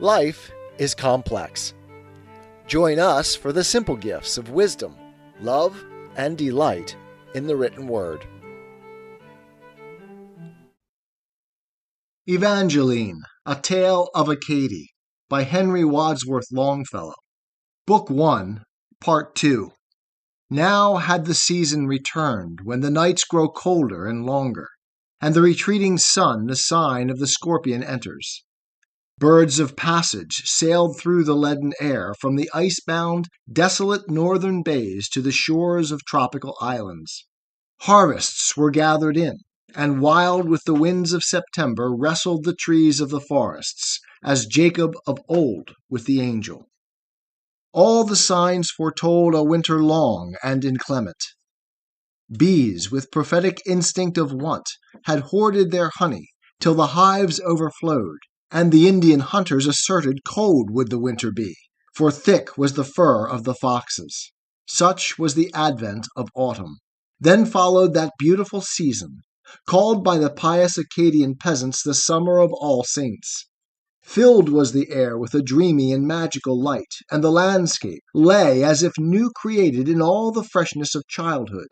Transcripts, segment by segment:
Life is complex. Join us for the simple gifts of wisdom, love, and delight in the written word. Evangeline, A Tale of Acadie by Henry Wadsworth Longfellow. Book 1, Part 2. Now had the season returned, when the nights grow colder and longer, and the retreating sun the sign of the scorpion enters. Birds of passage sailed through the leaden air from the ice-bound, desolate northern bays to the shores of tropical islands. Harvests were gathered in, and wild with the winds of September wrestled the trees of the forests, as Jacob of old with the angel. All the signs foretold a winter long and inclement. Bees, with prophetic instinct of want, had hoarded their honey till the hives overflowed, and the Indian hunters asserted cold would the winter be, for thick was the fur of the foxes. Such was the advent of autumn. Then followed that beautiful season, called by the pious Acadian peasants the summer of all saints. Filled was the air with a dreamy and magical light, and the landscape lay as if new created in all the freshness of childhood.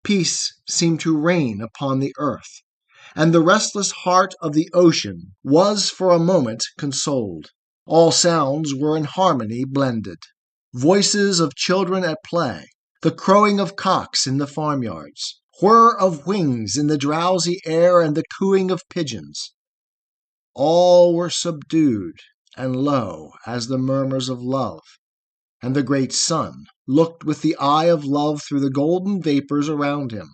Peace seemed to reign upon the earth, and the restless heart of the ocean was for a moment consoled. All sounds were in harmony blended. Voices of children at play, the crowing of cocks in the farmyards, whir of wings in the drowsy air, and the cooing of pigeons. All were subdued and low as the murmurs of love, and the great sun looked with the eye of love through the golden vapors around him,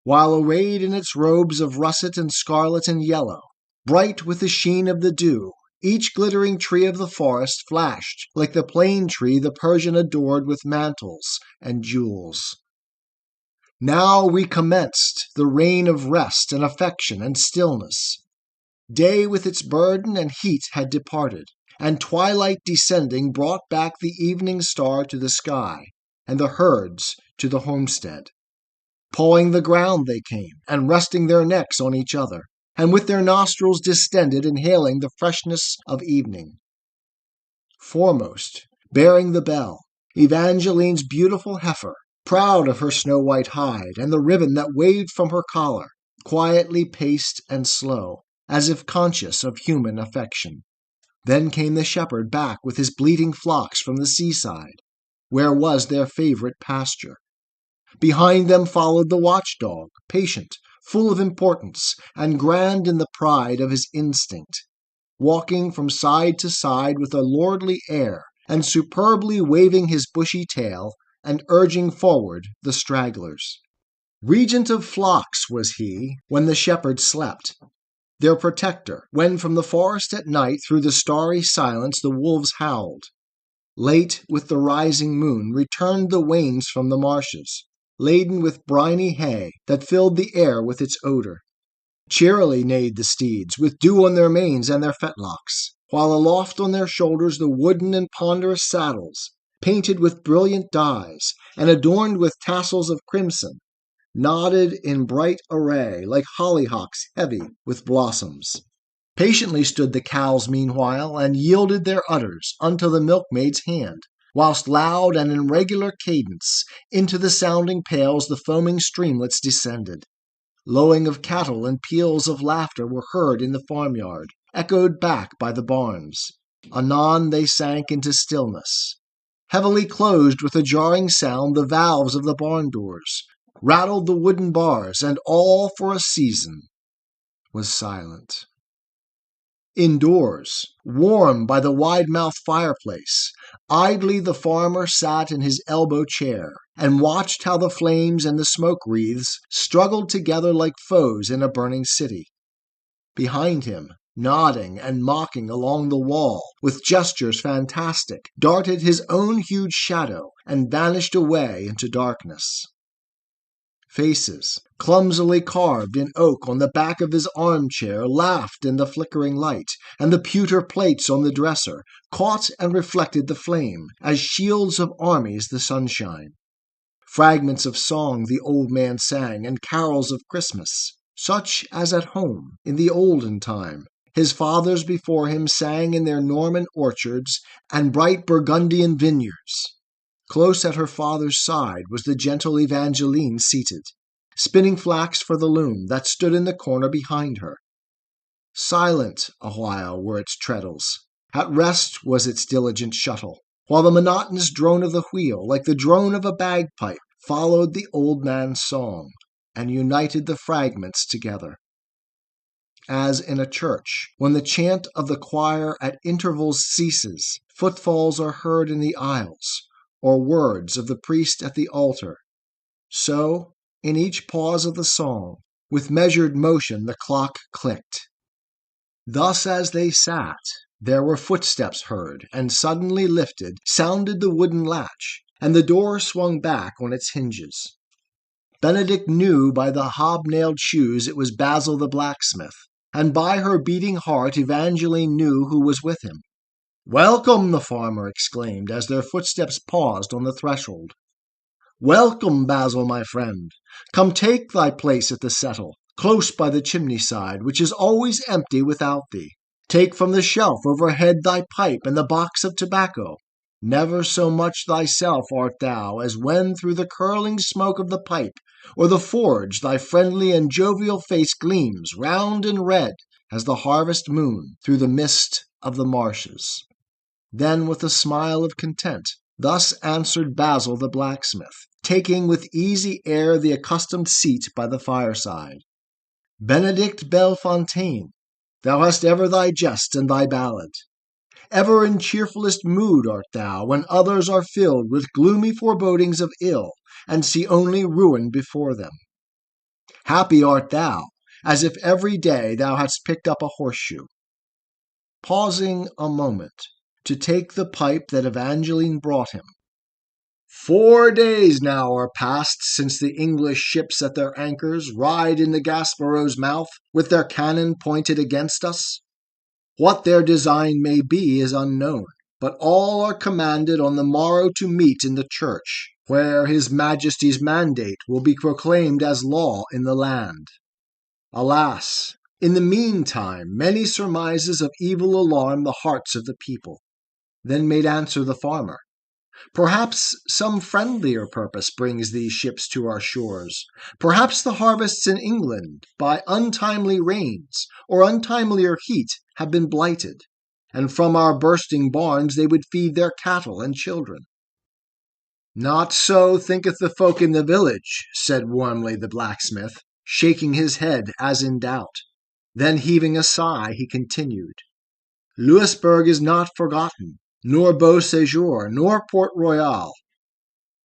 while arrayed in its robes of russet and scarlet and yellow, bright with the sheen of the dew, each glittering tree of the forest flashed like the plane tree the Persian adored with mantles and jewels. Now recommenced the reign of rest and affection and stillness. Day with its burden and heat had departed, and twilight descending brought back the evening star to the sky, and the herds to the homestead. Pawing the ground they came, and resting their necks on each other, and with their nostrils distended inhaling the freshness of evening. Foremost, bearing the bell, Evangeline's beautiful heifer, proud of her snow-white hide and the ribbon that waved from her collar, quietly paced and slow, as if conscious of human affection. Then came the shepherd back with his bleating flocks from the seaside, where was their favorite pasture. Behind them followed the watchdog, patient, full of importance, and grand in the pride of his instinct, walking from side to side with a lordly air, and superbly waving his bushy tail, and urging forward the stragglers. Regent of flocks was he, when the shepherds slept, their protector, when from the forest at night through the starry silence the wolves howled. Late with the rising moon returned the wains from the marshes, laden with briny hay that filled the air with its odor. Cheerily neighed the steeds, with dew on their manes and their fetlocks, while aloft on their shoulders the wooden and ponderous saddles, painted with brilliant dyes, and adorned with tassels of crimson, nodded in bright array like hollyhocks heavy with blossoms. Patiently stood the cows meanwhile, and yielded their udders unto the milkmaid's hand, whilst loud and in regular cadence into the sounding pails the foaming streamlets descended. Lowing of cattle and peals of laughter were heard in the farmyard, echoed back by the barns. Anon they sank into stillness. Heavily closed with a jarring sound the valves of the barn doors, rattled the wooden bars, and all for a season was silent. Indoors, warm by the wide-mouthed fireplace, idly the farmer sat in his elbow chair, and watched how the flames and the smoke wreaths struggled together like foes in a burning city. Behind him, nodding and mocking along the wall, with gestures fantastic, darted his own huge shadow, and vanished away into darkness. Faces, clumsily carved in oak on the back of his armchair, laughed in the flickering light, and the pewter plates on the dresser caught and reflected the flame, as shields of armies the sunshine. Fragments of song the old man sang, and carols of Christmas, such as at home, in the olden time, His fathers before him sang in their Norman orchards and bright Burgundian vineyards. Close at her father's side was the gentle Evangeline seated, spinning flax for the loom that stood in the corner behind her. Silent awhile were its treadles, at rest was its diligent shuttle, while the monotonous drone of the wheel, like the drone of a bagpipe, followed the old man's song, and united the fragments together. As in a church, when the chant of the choir at intervals ceases, footfalls are heard in the aisles, or words of the priest at the altar, so, in each pause of the song, with measured motion the clock clicked. Thus as they sat, there were footsteps heard, and suddenly lifted sounded the wooden latch, and the door swung back on its hinges. Benedict knew by the hobnailed shoes it was Basil the blacksmith, and by her beating heart Evangeline knew who was with him. "Welcome," the farmer exclaimed, as their footsteps paused on the threshold. "Welcome, Basil, my friend. Come take thy place at the settle, close by the chimney-side, which is always empty without thee. Take from the shelf overhead thy pipe and the box of tobacco. Never so much thyself art thou as when through the curling smoke of the pipe or the forge thy friendly and jovial face gleams round and red as the harvest moon through the mist of the marshes." Then with a smile of content, thus answered Basil the blacksmith, taking with easy air the accustomed seat by the fireside. "Benedict Bellefontaine, thou hast ever thy jest and thy ballad. Ever in cheerfullest mood art thou, when others are filled with gloomy forebodings of ill, and see only ruin before them. Happy art thou, as if every day thou hadst picked up a horseshoe." Pausing a moment to take the pipe that Evangeline brought him. "4 days now are past since the English ships at their anchors ride in the Gaspereau's mouth with their cannon pointed against us. What their design may be is unknown, but all are commanded on the morrow to meet in the church, where His Majesty's mandate will be proclaimed as law in the land. Alas, in the meantime many surmises of evil alarm the hearts of the people." Then made answer the farmer, "Perhaps some friendlier purpose brings these ships to our shores. Perhaps the harvests in England, by untimely rains or untimelier heat, have been blighted, and from our bursting barns they would feed their cattle and children." "Not so thinketh the folk in the village," said warmly the blacksmith, shaking his head as in doubt. Then heaving a sigh, he continued, "Louisbourg is not forgotten, nor Beauséjour, nor Port Royal.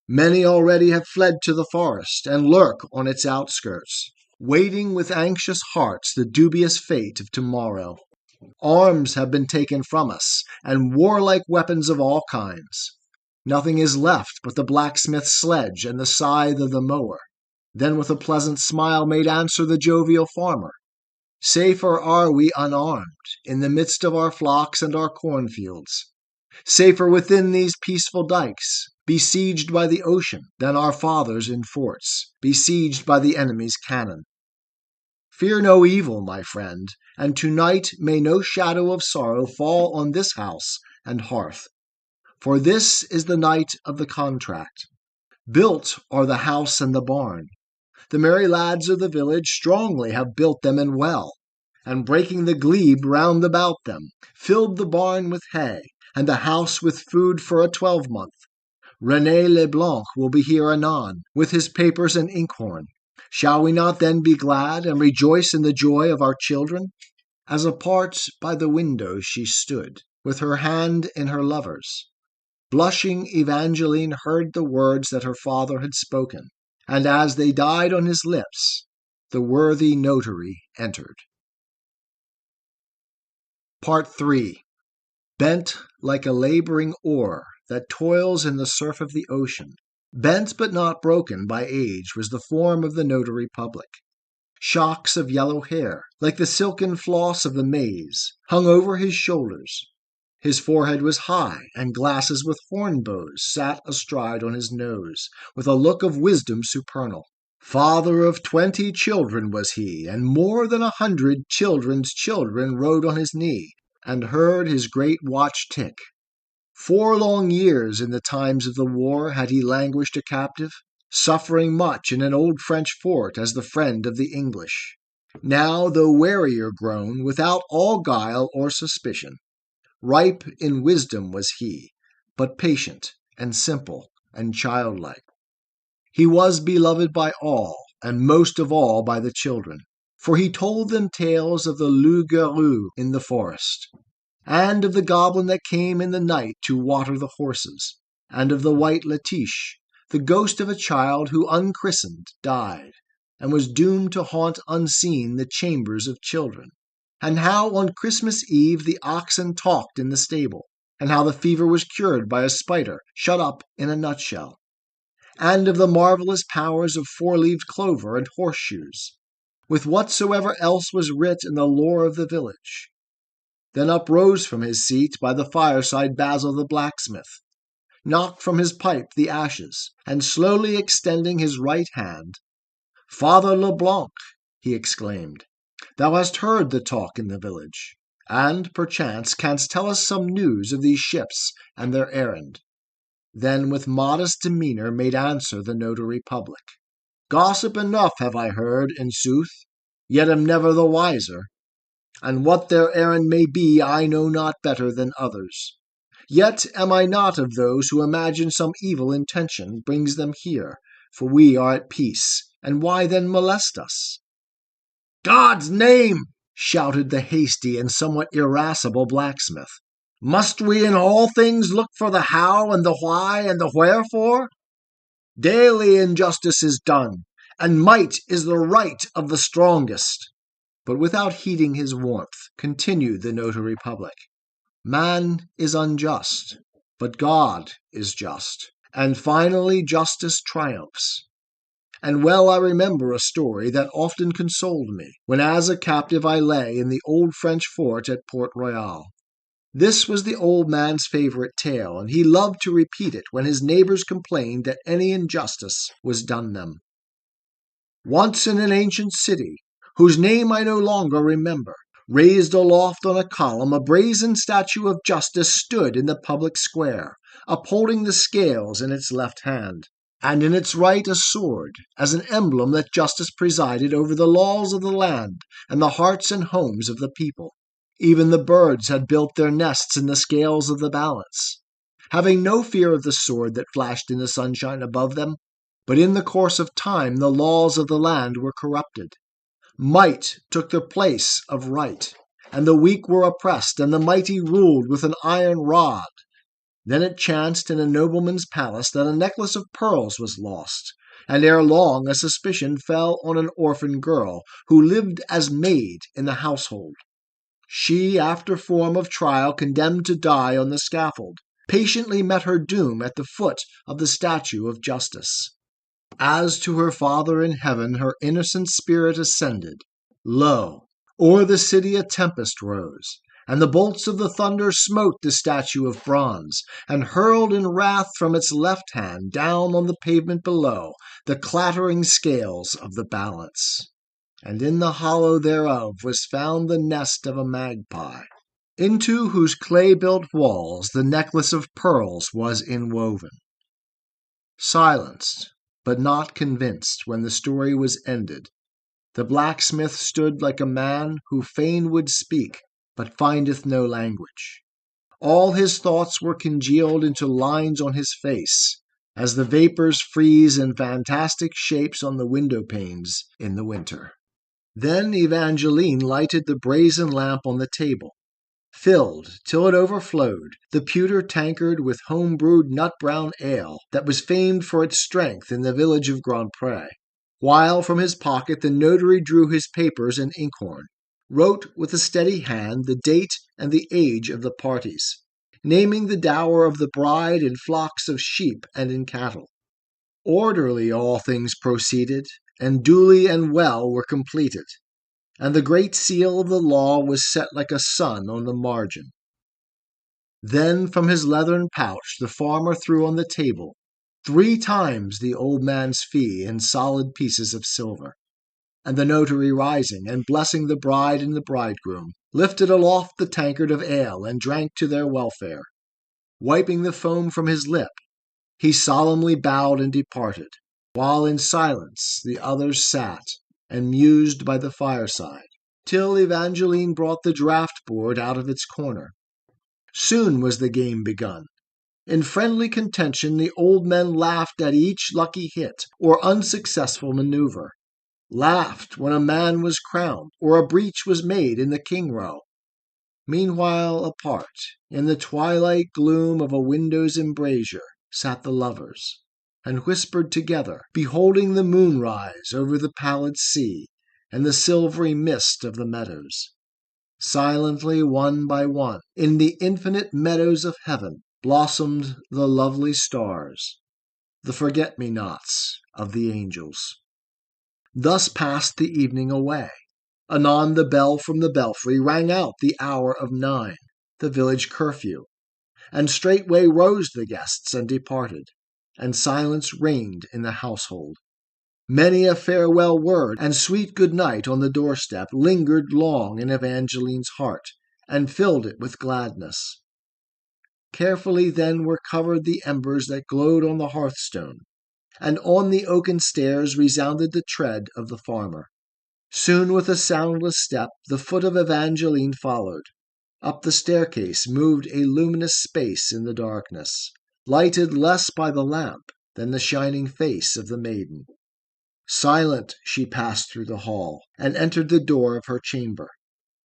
Many already have fled to the forest, and lurk on its outskirts, waiting with anxious hearts the dubious fate of tomorrow. Arms have been taken from us, and warlike weapons of all kinds. Nothing is left but the blacksmith's sledge and the scythe of the mower." Then with a pleasant smile made answer the jovial farmer, "Safer are we unarmed, in the midst of our flocks and our cornfields. Safer within these peaceful dikes, besieged by the ocean, than our fathers in forts, besieged by the enemy's cannon. Fear no evil, my friend, and tonight may no shadow of sorrow fall on this house and hearth. For this is the night of the contract. Built are the house and the barn. The merry lads of the village strongly have built them and well, and breaking the glebe round about them, filled the barn with hay, and the house with food for a 12-month. René Leblanc will be here anon, with his papers and inkhorn. Shall we not then be glad, and rejoice in the joy of our children?" As apart by the window she stood, with her hand in her lover's. Blushing, Evangeline heard the words that her father had spoken, and as they died on his lips, the worthy notary entered. Part 3. Bent like a laboring oar that toils in the surf of the ocean, bent but not broken by age, was the form of the notary public. Shocks of yellow hair, like the silken floss of the maize, hung over his shoulders. His forehead was high, and glasses with horn bows sat astride on his nose, with a look of wisdom supernal. Father of 20 children was he, and more than 100 children's children rode on his knee, and heard his great watch tick. 4 long years in the times of the war had he languished a captive, suffering much in an old French fort as the friend of the English. Now, though warier grown, without all guile or suspicion, ripe in wisdom was he, but patient and simple and childlike. He was beloved by all, and most of all by the children, for he told them tales of the loup-garou in the forest, and of the goblin that came in the night to water the horses, and of the white Letiche, the ghost of a child who unchristened died, and was doomed to haunt unseen the chambers of children, and how on Christmas Eve the oxen talked in the stable, and how the fever was cured by a spider shut up in a nutshell, and of the marvelous powers of 4-leaved clover and horseshoes, with whatsoever else was writ in the lore of the village. Then uprose from his seat by the fireside Basil the blacksmith, knocked from his pipe the ashes, and slowly extending his right hand, "Father Leblanc," he exclaimed, "thou hast heard the talk in the village, and, perchance, canst tell us some news of these ships and their errand." Then with modest demeanour made answer the notary public, "Gossip enough have I heard, in sooth, yet am never the wiser, and what their errand may be I know not better than others. Yet am I not of those who imagine some evil intention brings them here, for we are at peace, and why then molest us?" "God's name!" shouted the hasty and somewhat irascible blacksmith. "Must we in all things look for the how and the why and the wherefore? Daily injustice is done, and might is the right of the strongest." But without heeding his warmth, continued the notary public, "Man is unjust, but God is just, and finally justice triumphs. And well I remember a story that often consoled me, when as a captive I lay in the old French fort at Port Royal. This was the old man's favorite tale, and he loved to repeat it when his neighbors complained that any injustice was done them. Once in an ancient city, whose name I no longer remember, raised aloft on a column, a brazen statue of justice stood in the public square, upholding the scales in its left hand, and in its right a sword, as an emblem that justice presided over the laws of the land and the hearts and homes of the people. Even the birds had built their nests in the scales of the balance, having no fear of the sword that flashed in the sunshine above them. But in the course of time the laws of the land were corrupted. Might took the place of right, and the weak were oppressed, and the mighty ruled with an iron rod. Then it chanced in a nobleman's palace that a necklace of pearls was lost, and ere long a suspicion fell on an orphan girl who lived as maid in the household. She, after form of trial condemned to die on the scaffold, patiently met her doom at the foot of the statue of justice. As to her Father in heaven her innocent spirit ascended, lo, o'er the city a tempest rose, and the bolts of the thunder smote the statue of bronze, and hurled in wrath from its left hand down on the pavement below the clattering scales of the balance. And in the hollow thereof was found the nest of a magpie, into whose clay-built walls the necklace of pearls was inwoven. Silenced, but not convinced, when the story was ended, the blacksmith stood like a man who fain would speak, but findeth no language. All his thoughts were congealed into lines on his face, as the vapors freeze in fantastic shapes on the window panes in the winter. Then Evangeline lighted the brazen lamp on the table, filled, till it overflowed, the pewter tankard with home-brewed nut-brown ale that was famed for its strength in the village of Grandpré, while from his pocket the notary drew his papers and inkhorn, wrote with a steady hand the date and the age of the parties, naming the dower of the bride in flocks of sheep and in cattle. Orderly all things proceeded, and duly and well were completed, and the great seal of the law was set like a sun on the margin. Then from his leathern pouch the farmer threw on the table 3 times the old man's fee in solid pieces of silver. And the notary rising, and blessing the bride and the bridegroom, lifted aloft the tankard of ale, and drank to their welfare. Wiping the foam from his lip, he solemnly bowed and departed, while in silence the others sat and mused by the fireside, till Evangeline brought the draught-board out of its corner. Soon was the game begun. In friendly contention the old men laughed at each lucky hit or unsuccessful maneuver, laughed when a man was crowned or a breach was made in the king row. Meanwhile, apart, in the twilight gloom of a window's embrasure, sat the lovers, and whispered together, beholding the moon rise over the pallid sea and the silvery mist of the meadows. Silently, one by one, in the infinite meadows of heaven, blossomed the lovely stars, the forget-me-nots of the angels. Thus passed the evening away. Anon the bell from the belfry rang out the hour of 9, the village curfew, and straightway rose the guests and departed, and silence reigned in the household. Many a farewell word and sweet good night on the doorstep lingered long in Evangeline's heart, and filled it with gladness. Carefully then were covered the embers that glowed on the hearthstone, and on the oaken stairs resounded the tread of the farmer. Soon with a soundless step the foot of Evangeline followed. Up the staircase moved a luminous space in the darkness, lighted less by the lamp than the shining face of the maiden. Silent she passed through the hall, and entered the door of her chamber.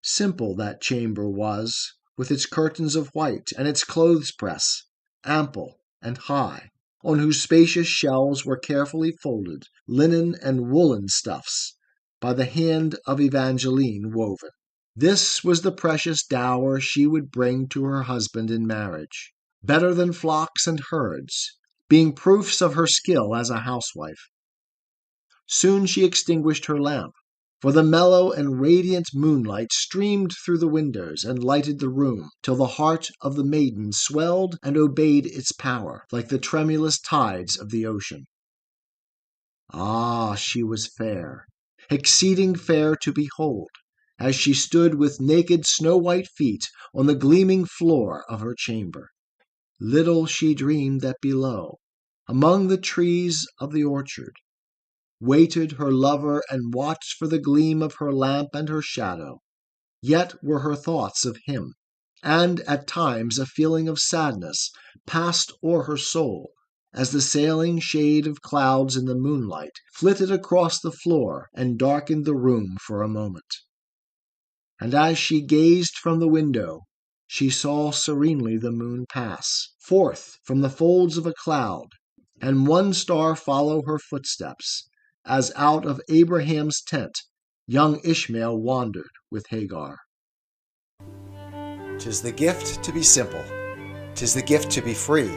Simple that chamber was, with its curtains of white and its clothes-press, ample and high, on whose spacious shelves were carefully folded linen and woolen stuffs, by the hand of Evangeline woven. This was the precious dower she would bring to her husband in marriage, better than flocks and herds, being proofs of her skill as a housewife. Soon she extinguished her lamp, for the mellow and radiant moonlight streamed through the windows and lighted the room, till the heart of the maiden swelled and obeyed its power, like the tremulous tides of the ocean. Ah, she was fair, exceeding fair to behold, as she stood with naked snow-white feet on the gleaming floor of her chamber. Little she dreamed that below, among the trees of the orchard, waited her lover and watched for the gleam of her lamp and her shadow. Yet were her thoughts of him, and at times a feeling of sadness passed o'er her soul, as the sailing shade of clouds in the moonlight flitted across the floor and darkened the room for a moment. And as she gazed from the window, she saw serenely the moon pass forth from the folds of a cloud, and one star follow her footsteps, as out of Abraham's tent young Ishmael wandered with Hagar. 'Tis the gift to be simple. 'Tis the gift to be free.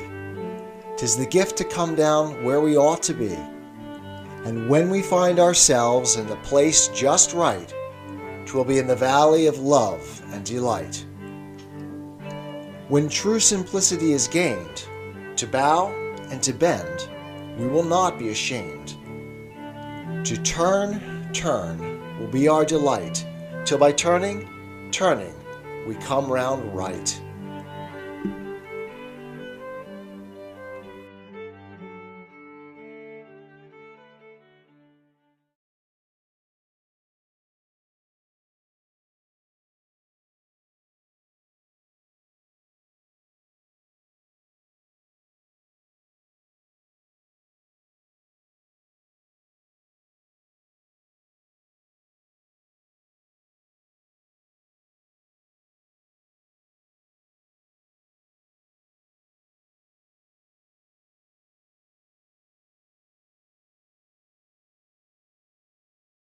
'Tis the gift to come down where we ought to be. And when we find ourselves in the place just right, 'twill be in the valley of love and delight. When true simplicity is gained, to bow and to bend, we will not be ashamed. To turn will be our delight, till by turning, we come round right.